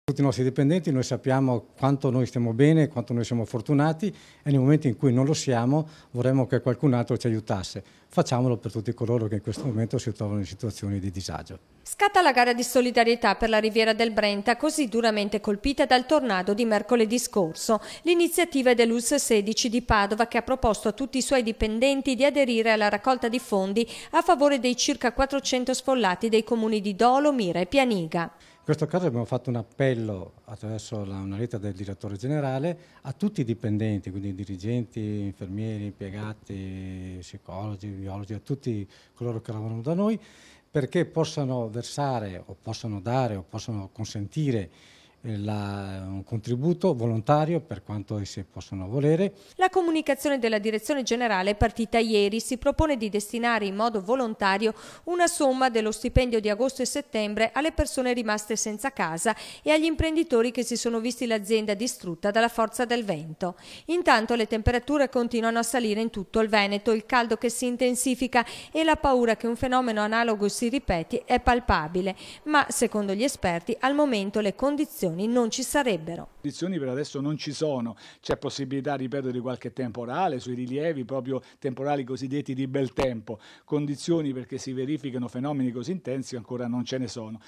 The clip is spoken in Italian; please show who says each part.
Speaker 1: Tutti i nostri dipendenti, noi sappiamo quanto noi stiamo bene, quanto noi siamo fortunati e nei momenti in cui non lo siamo vorremmo che qualcun altro ci aiutasse. Facciamolo per tutti coloro che in questo momento si trovano in situazioni di disagio.
Speaker 2: Scatta la gara di solidarietà per la Riviera del Brenta, così duramente colpita dal tornado di mercoledì scorso. L'iniziativa è dell'ULSS 16 di Padova, che ha proposto a tutti i suoi dipendenti di aderire alla raccolta di fondi a favore dei circa 400 sfollati dei comuni di Dolo, Mira e Pianiga.
Speaker 1: In questo caso abbiamo fatto un appello attraverso una lettera del direttore generale a tutti i dipendenti, quindi dirigenti, infermieri, impiegati, psicologi, biologi, a tutti coloro che lavorano da noi, perché possano versare o possano dare o possano consentire un contributo volontario per quanto essi possono volere.
Speaker 2: La comunicazione della direzione generale è partita ieri. Si propone di destinare in modo volontario una somma dello stipendio di agosto e settembre alle persone rimaste senza casa e agli imprenditori che si sono visti l'azienda distrutta dalla forza del vento. Intanto le temperature continuano a salire in tutto il Veneto, il caldo che si intensifica e la paura che un fenomeno analogo si ripeti è palpabile, ma secondo gli esperti al momento le condizioni non ci sarebbero.
Speaker 3: Condizioni per adesso non ci sono, c'è possibilità, ripeto, di qualche temporale sui rilievi, proprio temporali cosiddetti di bel tempo. Condizioni perché si verificano fenomeni così intensi ancora non ce ne sono.